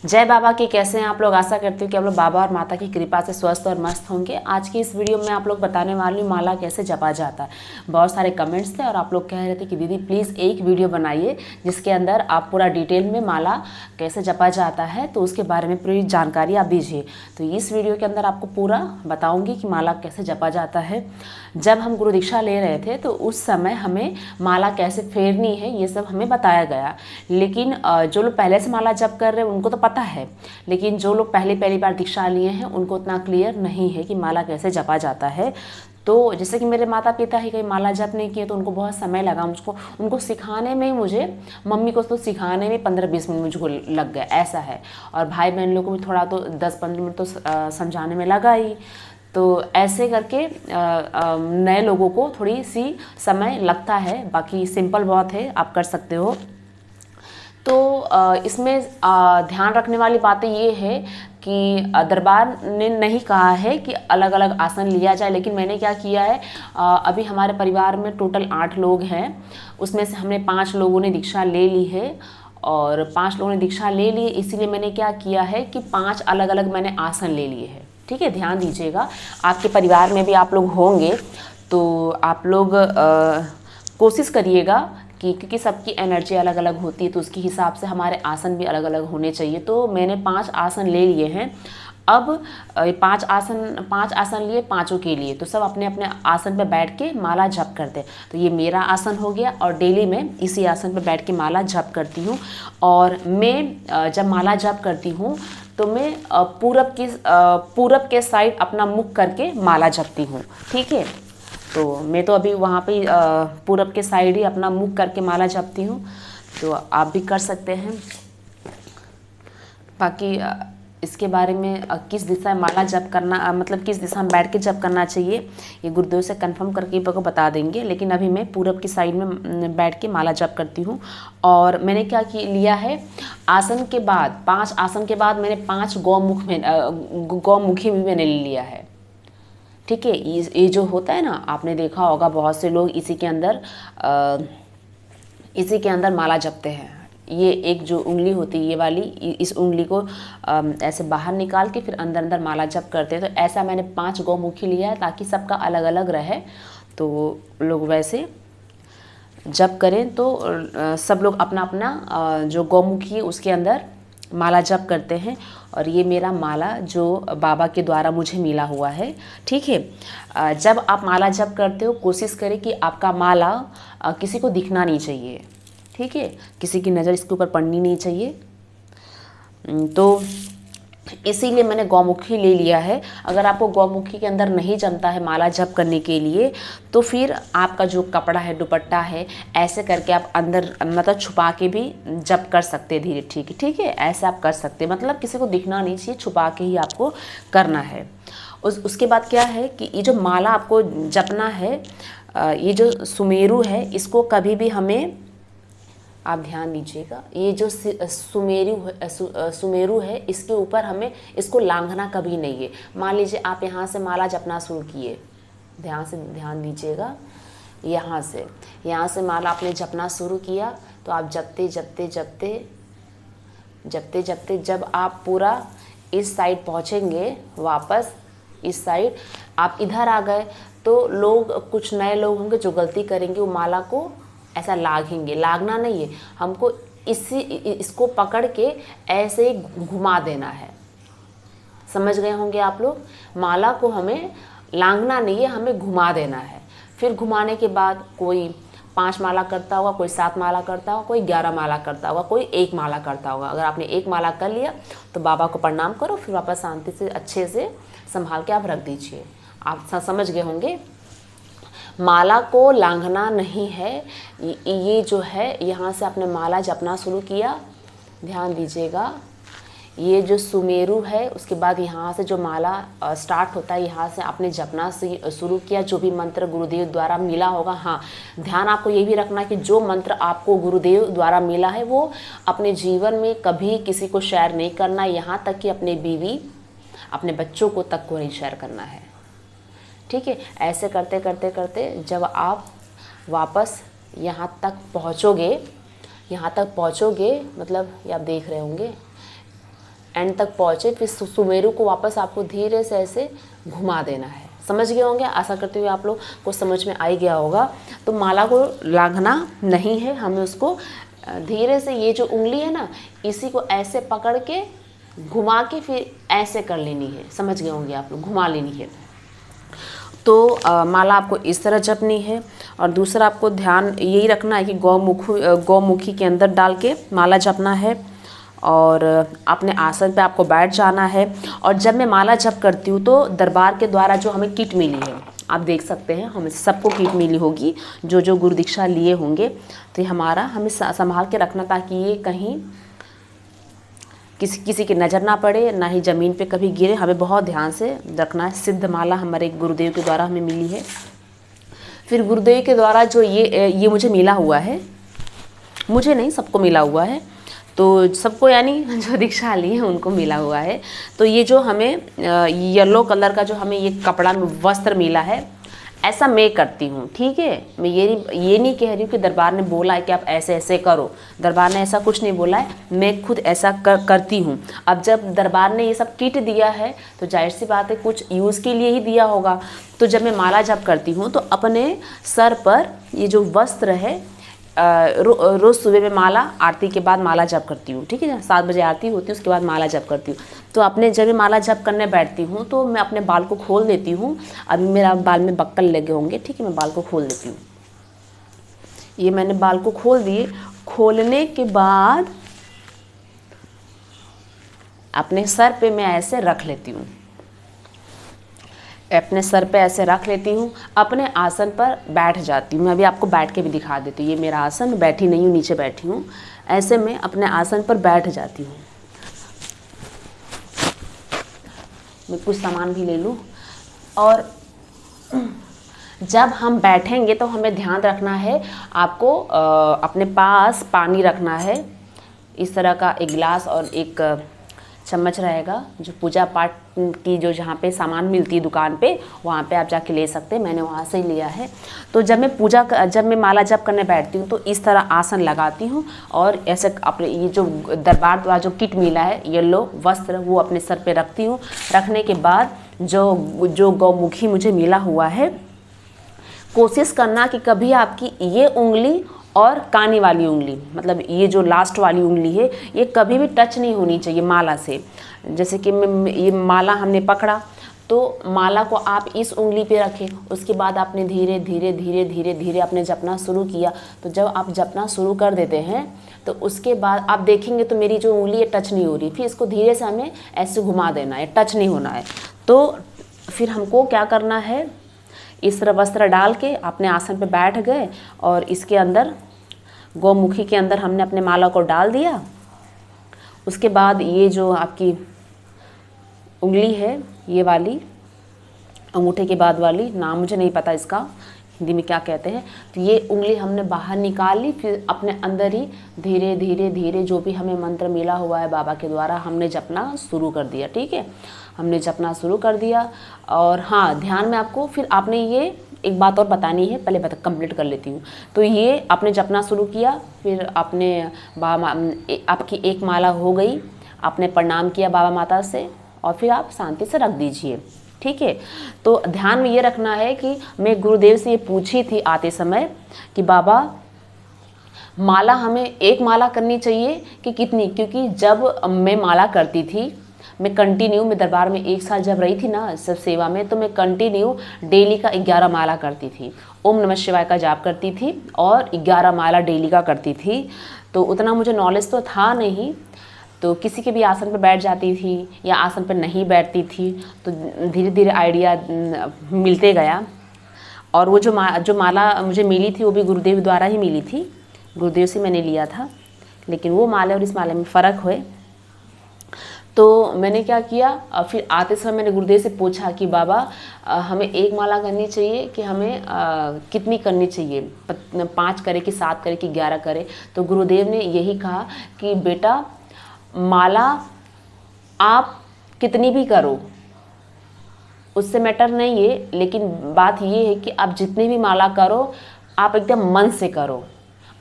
जय बाबा की। कैसे हैं आप लोग? आशा करती हूँ कि आप लोग बाबा और माता की कृपा से स्वस्थ और मस्त होंगे। आज की इस वीडियो में आप लोग बताने वाली हूँ माला कैसे जपा जाता है। बहुत सारे कमेंट्स थे और आप लोग कह रहे थे कि दीदी प्लीज़ एक वीडियो बनाइए जिसके अंदर आप पूरा डिटेल में माला कैसे जपा जाता है, तो उसके बारे में पूरी जानकारी आप दीजिए। तो इस वीडियो के अंदर आपको पूरा बताऊँगी कि माला कैसे जपा जाता है। जब हम गुरु दीक्षा ले रहे थे तो उस समय हमें माला कैसे फेरनी है ये सब हमें बताया गया। लेकिन जो लोग पहले से माला जप कर रहे हैं उनको तो पता है, लेकिन जो लोग पहली बार दीक्षा लिए हैं उनको उतना क्लियर नहीं है कि माला कैसे जपा जाता है। तो जैसे कि मेरे माता पिता ही कहीं माला जप नहीं किए तो उनको बहुत समय लगा उनको सिखाने में। मुझे मम्मी को तो सिखाने में 15-20 मिनट मुझको लग गए, ऐसा है। और भाई बहन लोगों को भी थोड़ा तो 10-15 मिनट तो समझाने में लगा ही। तो ऐसे करके नए लोगों को थोड़ी सी समय लगता है, बाकी सिंपल बहुत है, आप कर सकते हो। तो इसमें ध्यान रखने वाली बातें ये है कि दरबार ने नहीं कहा है कि अलग अलग आसन लिया जाए, लेकिन मैंने क्या किया है, अभी हमारे परिवार में टोटल 8 लोग हैं, उसमें से हमने 5 लोगों ने दीक्षा ले ली है। और 5 लोगों ने दीक्षा ले ली, इसीलिए मैंने क्या किया है कि 5 अलग अलग मैंने आसन ले लिए हैं। ठीक है, ध्यान दीजिएगा। आपके परिवार में भी आप लोग होंगे तो आप लोग कोशिश करिएगा क्योंकि सबकी एनर्जी अलग अलग होती है, तो उसके हिसाब से हमारे आसन भी अलग अलग होने चाहिए। तो मैंने 5 आसन ले लिए हैं। अब 5 आसन लिए, पाँचों के लिए तो सब अपने अपने आसन पर बैठ के माला जप करते हैं। तो ये मेरा आसन हो गया और डेली मैं इसी आसन पर बैठ के माला जप करती हूँ। और मैं जब माला जप करती हूँ तो मैं पूरब के साइड अपना मुख करके माला जपती हूँ। ठीक है, तो मैं तो अभी वहाँ पे पूरब के साइड ही अपना मुख करके माला जपती हूँ, तो आप भी कर सकते हैं। बाकी इसके बारे में किस दिशा में माला जप करना, मतलब किस दिशा में बैठ के जप करना चाहिए, ये गुरुदेव से कंफर्म करके आपको बता देंगे। लेकिन अभी मैं पूरब की साइड में बैठ के माला जप करती हूँ। और मैंने क्या लिया है, आसन के बाद 5 आसन के बाद मैंने 5 गौमुखी भी मैंने लिया है। ठीक है, ये जो होता है ना, आपने देखा होगा बहुत से लोग इसी के अंदर माला जपते हैं। ये एक जो उंगली होती है ये वाली, इस उंगली को ऐसे बाहर निकाल के फिर अंदर अंदर माला जप करते हैं। तो ऐसा मैंने 5 गौमुखी लिया है ताकि सबका अलग अलग रहे, तो लोग वैसे जप करें। तो सब लोग अपना अपना जो गौमुखी है उसके अंदर माला जप करते हैं। और ये मेरा माला जो बाबा के द्वारा मुझे मिला हुआ है। ठीक है, जब आप माला जप करते हो कोशिश करें कि आपका माला किसी को दिखना नहीं चाहिए। ठीक है, किसी की नज़र इसके ऊपर पड़नी नहीं चाहिए। तो इसीलिए मैंने गौमुखी ले लिया है। अगर आपको गौमुखी के अंदर नहीं जमता है माला जप करने के लिए, तो फिर आपका जो कपड़ा है, दुपट्टा है, ऐसे करके आप अंदर मतलब छुपा के भी जप कर सकते धीरे। ठीक है, ऐसे आप कर सकते, मतलब किसी को दिखना नहीं चाहिए, छुपा के ही आपको करना है। उसके बाद क्या है कि ये जो माला आपको जपना है, ये जो सुमेरु है, इसको कभी भी हमें, आप ध्यान दीजिएगा, ये जो सुमेरु है इसके ऊपर हमें इसको लांघना कभी नहीं है। मान लीजिए आप यहाँ से माला जपना शुरू किए, ध्यान दीजिएगा, यहाँ से माला आपने जपना शुरू किया, तो आप जपते जब आप पूरा इस साइड पहुँचेंगे, वापस इस साइड आप इधर आ गए, तो लोग, कुछ नए लोग होंगे जो गलती करेंगे, वो माला को ऐसा लागना नहीं है, हमको इसको पकड़ के ऐसे ही घुमा देना है। समझ गए होंगे आप लोग, माला को हमें लांघना नहीं है, हमें घुमा देना है। फिर घुमाने के बाद कोई 5 माला करता होगा, कोई 7 माला करता होगा, कोई 11 माला करता होगा, कोई 1 माला करता होगा। अगर आपने 1 माला कर लिया तो बाबा को प्रणाम करो, फिर वापस शांति से अच्छे से संभाल के आप रख दीजिए। आप समझ गए होंगे, माला को लांघना नहीं है। ये जो है, यहाँ से आपने माला जपना शुरू किया, ध्यान दीजिएगा, ये जो सुमेरु है, उसके बाद यहाँ से जो माला स्टार्ट होता है, यहाँ से आपने जपना शुरू किया, जो भी मंत्र गुरुदेव द्वारा मिला होगा। हाँ, ध्यान आपको ये भी रखना कि जो मंत्र आपको गुरुदेव द्वारा मिला है वो अपने जीवन में कभी किसी को शेयर नहीं करना, यहाँ तक कि अपने बीवी, अपने बच्चों को तक को नहीं शेयर करना है। ठीक है, ऐसे करते करते जब आप वापस यहाँ तक पहुँचोगे, मतलब ये आप देख रहे होंगे, एंड तक पहुँचे, फिर सुमेरु को वापस आपको धीरे से ऐसे घुमा देना है। समझ गए होंगे, आशा करते हुए आप लोग को समझ में आ ही गया होगा। तो माला को लांघना नहीं है, हमें उसको धीरे से, ये जो उंगली है ना, इसी को ऐसे पकड़ के घुमा के फिर ऐसे कर लेनी है। समझ गए होंगे आप लोग, घुमा लेनी है। तो माला आपको इस तरह जपनी है। और दूसरा आपको ध्यान यही रखना है कि गौमुखी के अंदर डाल के माला जपना है। और अपने आसन पे आपको बैठ जाना है। और जब मैं माला जप करती हूँ तो दरबार के द्वारा जो हमें किट मिली है, आप देख सकते हैं, हमें सबको किट मिली होगी जो जो गुरु दीक्षा लिए होंगे। तो ये हमारा हमें संभाल के रखना, ताकि ये कहीं किसी की नज़र ना पड़े, ना ही ज़मीन पे कभी गिरे। हमें बहुत ध्यान से रखना है। सिद्ध माला हमारे गुरुदेव के द्वारा हमें मिली है। फिर गुरुदेव के द्वारा जो ये मुझे मिला हुआ है, मुझे नहीं, सबको मिला हुआ है। तो सबको यानी जो दीक्षा ली है उनको मिला हुआ है। तो ये जो हमें येलो कलर का जो हमें ये कपड़ा वस्त्र मिला है, ऐसा मैं करती हूँ। ठीक है, मैं ये नहीं कह रही हूँ कि दरबार ने बोला है कि आप ऐसे ऐसे करो। दरबार ने ऐसा कुछ नहीं बोला है, मैं खुद ऐसा करती हूँ। अब जब दरबार ने ये सब किट दिया है तो जाहिर सी बात है कुछ यूज़ के लिए ही दिया होगा। तो जब मैं माला जप करती हूँ तो अपने सर पर ये जो वस्त्र है, रोज़ सुबह में माला, आरती के बाद माला जप करती हूँ। ठीक है ना, 7 बजे आरती होती है, उसके बाद माला जप करती हूँ। तो अपने जब मैं माला जप करने बैठती हूँ तो मैं अपने बाल को खोल देती हूँ। अभी मेरा बाल में बक्कल लगे होंगे, ठीक है, मैं बाल को खोल देती हूँ। ये मैंने बाल को खोल दिए। खोलने के बाद अपने सर पे मैं ऐसे रख लेती हूँ, अपने सर पे ऐसे रख लेती हूँ। अपने आसन पर बैठ जाती हूँ। मैं अभी आपको बैठ के भी दिखा देती हूँ। ये मेरा आसन, मैं बैठी नहीं हूँ, नीचे बैठी हूँ। ऐसे मैं अपने आसन पर बैठ जाती हूँ। मैं कुछ सामान भी ले लूँ। और जब हम बैठेंगे तो हमें ध्यान रखना है, आपको अपने पास पानी रखना है। इस तरह का एक गिलास और एक चम्मच रहेगा, जो पूजा पाठ की जो जहाँ पे सामान मिलती है दुकान पे, वहाँ पे आप जाके ले सकते हैं। मैंने वहाँ से ही लिया है। तो जब मैं माला जप करने बैठती हूँ तो इस तरह आसन लगाती हूँ और ऐसे अपने ये जो दरबार द्वारा जो किट मिला है, येलो वस्त्र, वो अपने सर पे रखती हूँ। रखने के बाद जो गौमुखी मुझे मिला हुआ है, कोशिश करना कि कभी आपकी ये उंगली और कानी वाली उंगली, मतलब ये जो लास्ट वाली उंगली है, ये कभी भी टच नहीं होनी चाहिए माला से। जैसे कि ये माला हमने पकड़ा तो माला को आप इस उंगली पे रखें। उसके बाद आपने धीरे धीरे धीरे धीरे धीरे आपने जपना शुरू किया। तो जब आप जपना शुरू कर देते हैं तो उसके बाद आप देखेंगे तो मेरी जो उंगली है टच नहीं हो रही। फिर इसको धीरे से हमें ऐसे घुमा देना है, टच नहीं होना है। तो फिर हमको क्या करना है, इस तरह वस्त्र डाल के अपने आसन पे बैठ गए और इसके अंदर गौमुखी के अंदर हमने अपने माला को डाल दिया। उसके बाद ये जो आपकी उंगली है, ये वाली अंगूठे के बाद वाली, नाम मुझे नहीं पता इसका हिंदी में क्या कहते हैं, तो ये उंगली हमने बाहर निकाल ली। फिर अपने अंदर ही धीरे धीरे धीरे जो भी हमें मंत्र मिला हुआ है बाबा के द्वारा, हमने जपना शुरू कर दिया। ठीक है, हमने जपना शुरू कर दिया। और हाँ, ध्यान में आपको फिर आपने ये एक बात और बतानी है, पहले कंप्लीट कर लेती हूँ। तो ये आपने जपना शुरू किया, फिर आपने आपकी एक माला हो गई, आपने प्रणाम किया बाबा माता से और फिर आप शांति से रख दीजिए। ठीक है, तो ध्यान में ये रखना है कि मैं गुरुदेव से ये पूछी थी आते समय कि बाबा माला हमें एक माला करनी चाहिए कि कितनी, क्योंकि जब मैं माला करती थी, मैं कंटिन्यू, मैं दरबार में 1 साल जब रही थी ना सब सेवा में, तो मैं कंटिन्यू डेली का 11 माला करती थी। ओम नमः शिवाय का जाप करती थी और 11 माला डेली का करती थी। तो उतना मुझे नॉलेज तो था नहीं, तो किसी के भी आसन पर बैठ जाती थी या आसन पर नहीं बैठती थी, तो धीरे धीरे आइडिया मिलते गया। और वो जो माला मुझे मिली थी वो भी गुरुदेव द्वारा ही मिली थी, गुरुदेव से मैंने लिया था। लेकिन वो माले और इस माले में फ़र्क है। तो मैंने क्या किया, फिर आते समय मैंने गुरुदेव से पूछा कि बाबा हमें एक माला करनी चाहिए कि हमें कितनी करनी चाहिए, 5 करे कि 7 करे कि 11 करे। तो गुरुदेव ने यही कहा कि बेटा माला आप कितनी भी करो, उससे मैटर नहीं है, लेकिन बात ये है कि आप जितनी भी माला करो आप एकदम मन से करो।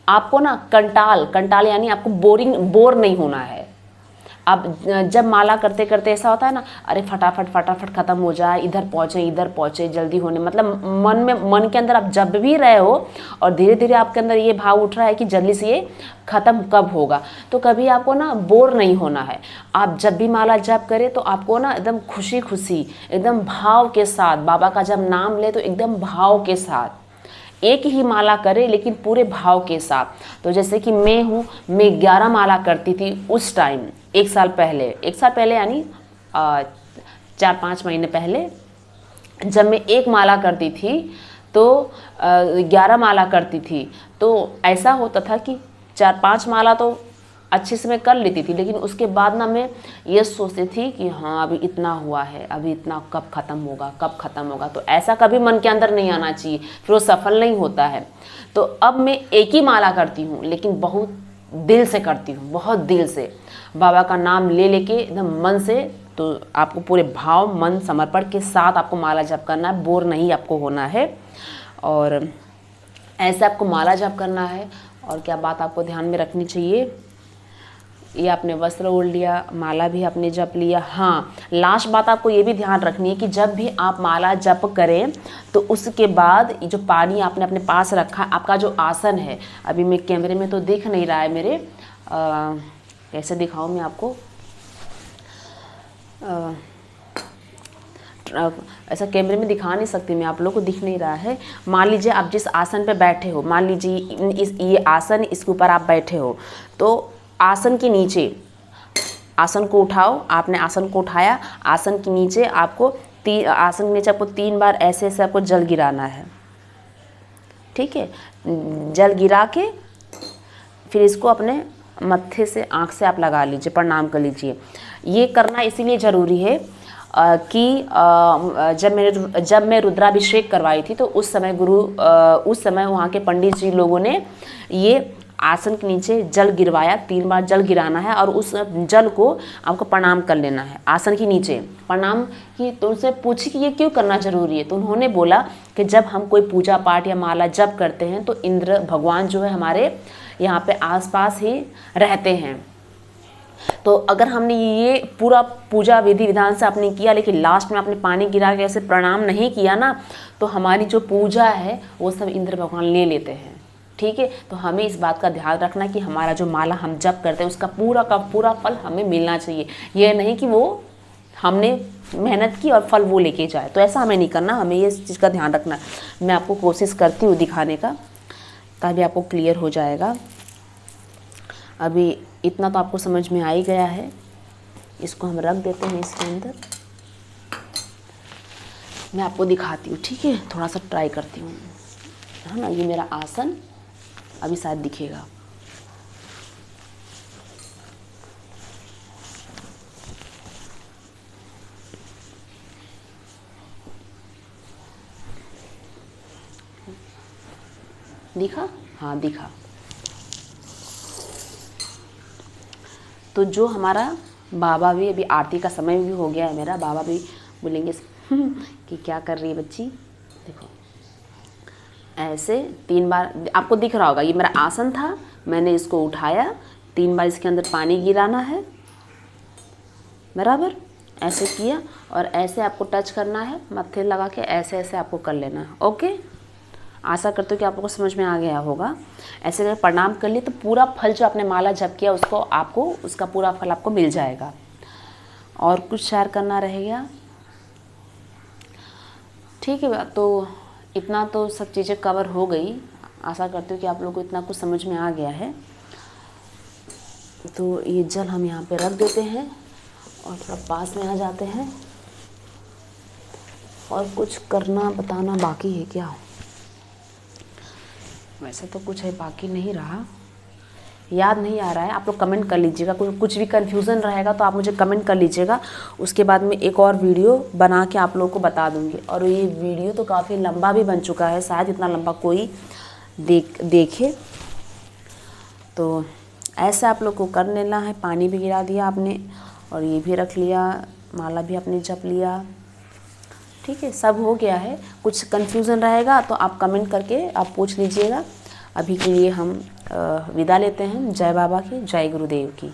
आपको ना कंटाल यानी आपको बोर नहीं होना है। अब जब माला करते करते ऐसा होता है ना, अरे फटाफट फटाफट ख़त्म हो जाए, इधर पहुँचे जल्दी होने, मतलब मन के अंदर आप जब भी रहे हो और धीरे धीरे आपके अंदर ये भाव उठ रहा है कि जल्दी से ये ख़त्म कब होगा, तो कभी आपको ना बोर नहीं होना है। आप जब भी माला जप करें तो आपको ना एकदम खुशी खुशी, एकदम भाव के साथ, बाबा का जब नाम ले तो एकदम भाव के साथ एक ही माला करे, लेकिन पूरे भाव के साथ। तो जैसे कि मैं 11 माला करती थी उस टाइम, एक साल पहले यानी 4-5 महीने पहले, जब मैं एक माला करती थी तो 11 माला करती थी, तो ऐसा होता था कि 4-5 माला तो अच्छे से मैं कर लेती थी, लेकिन उसके बाद ना मैं ये सोचती थी कि हाँ अभी इतना हुआ है, अभी इतना कब ख़त्म होगा। तो ऐसा कभी मन के अंदर नहीं आना चाहिए, फिर वो सफल नहीं होता है। तो अब मैं एक ही माला करती हूँ, लेकिन बहुत दिल से करती हूँ, बहुत दिल से, बाबा का नाम ले लेके एकदम मन से। तो आपको पूरे भाव, मन, समर्पण के साथ आपको माला जप करना है, बोर नहीं आपको होना है। और ऐसे आपको माला जप करना है। और क्या बात आपको ध्यान में रखनी चाहिए, ये आपने वस्त्र ओढ़ लिया, माला भी आपने जप लिया। हाँ, लास्ट बात आपको ये भी ध्यान रखनी है कि जब भी आप माला जप करें तो उसके बाद जो पानी आपने अपने पास रखा, आपका जो आसन है, अभी मैं कैमरे में तो दिख नहीं रहा है मेरे, कैसे दिखाऊं मैं आपको, ऐसा कैमरे में दिखा नहीं सकती मैं, आप लोगों को दिख नहीं रहा है। मान लीजिए आप जिस आसन पे बैठे हो, मान लीजिए ये आसन, इसके ऊपर आप बैठे हो, तो आसन के नीचे, आसन को उठाओ, आपने आसन को उठाया, आसन के नीचे आपको आसन के नीचे आपको 3 बार ऐसे ऐसे आपको जल गिराना है, ठीक है। जल गिरा के फिर इसको अपने मत्थे से, आँख से आप लगा लीजिए, प्रणाम कर लीजिए। ये करना इसीलिए ज़रूरी है कि जब मैं रुद्राभिषेक करवाई थी तो उस समय वहाँ के पंडित जी लोगों ने ये आसन के नीचे जल गिरवाया, 3 बार जल गिराना है और उस जल को आपको प्रणाम कर लेना है आसन के नीचे। प्रणाम की तो उनसे पूछी कि ये क्यों करना जरूरी है, तो उन्होंने बोला कि जब हम कोई पूजा पाठ या माला जप करते हैं तो इंद्र भगवान जो है हमारे यहाँ पे आसपास ही रहते हैं। तो अगर हमने ये पूरा पूजा विधि विधान से आपने किया, लेकिन लास्ट में आपने पानी गिरा के ऐसे प्रणाम नहीं किया ना, तो हमारी जो पूजा है वो सब इंद्र भगवान ले लेते हैं, ठीक है। तो हमें इस बात का ध्यान रखना कि हमारा जो माला हम जप करते हैं उसका पूरा का पूरा फल हमें मिलना चाहिए। ये नहीं कि वो हमने मेहनत की और फल वो लेके जाए, तो ऐसा हमें नहीं करना, हमें ये चीज़ का ध्यान रखना। मैं आपको कोशिश करती हूँ दिखाने का, तभी आपको क्लियर हो जाएगा। अभी इतना तो आपको समझ में आ ही गया है। इसको हम रख देते हैं इसके अंदर, मैं आपको दिखाती हूँ, ठीक है। थोड़ा सा ट्राई करती हूँ, है ना। ये मेरा आसन अभी शायद दिखेगा, दिखा? हाँ दिखा। तो जो हमारा बाबा भी, अभी आरती का समय भी हो गया है मेरा, बाबा भी बोलेंगे कि क्या कर रही है बच्ची। देखो ऐसे 3 बार आपको दिख रहा होगा, ये मेरा आसन था, मैंने इसको उठाया, 3 बार इसके अंदर पानी गिराना है, बराबर ऐसे किया, और ऐसे आपको टच करना है, मत्थे लगा के ऐसे ऐसे आपको कर लेना है। ओके, आशा करते हो कि आप लोगों को समझ में आ गया होगा। ऐसे करके प्रणाम कर लिए तो पूरा फल जो आपने माला जप किया उसको आपको, उसका पूरा फल आपको मिल जाएगा। और कुछ शेयर करना रहेगा, ठीक है। तो इतना तो सब चीज़ें कवर हो गई, आशा करती हूँ कि आप लोगों को इतना कुछ समझ में आ गया है। तो ये जल हम यहाँ पे रख देते हैं और थोड़ा पास में आ जाते हैं। और कुछ करना बताना बाकी है क्या? वैसे तो कुछ है बाकी नहीं रहा, याद नहीं आ रहा है। आप लोग कमेंट कर लीजिएगा, कुछ भी कन्फ्यूज़न रहेगा तो आप मुझे कमेंट कर लीजिएगा, उसके बाद में एक और वीडियो बना के आप लोगों को बता दूंगी। और ये वीडियो तो काफ़ी लंबा भी बन चुका है, शायद इतना लंबा कोई देखे। तो ऐसा आप लोग को कर लेना है। पानी भी गिरा दिया आपने और ये भी रख लिया, माला भी आपने जप लिया, ठीक है, सब हो गया है। कुछ कन्फ्यूज़न रहेगा तो आप कमेंट करके आप पूछ लीजिएगा। अभी के लिए हम विदा लेते हैं। जय बाबा की, जय गुरुदेव की।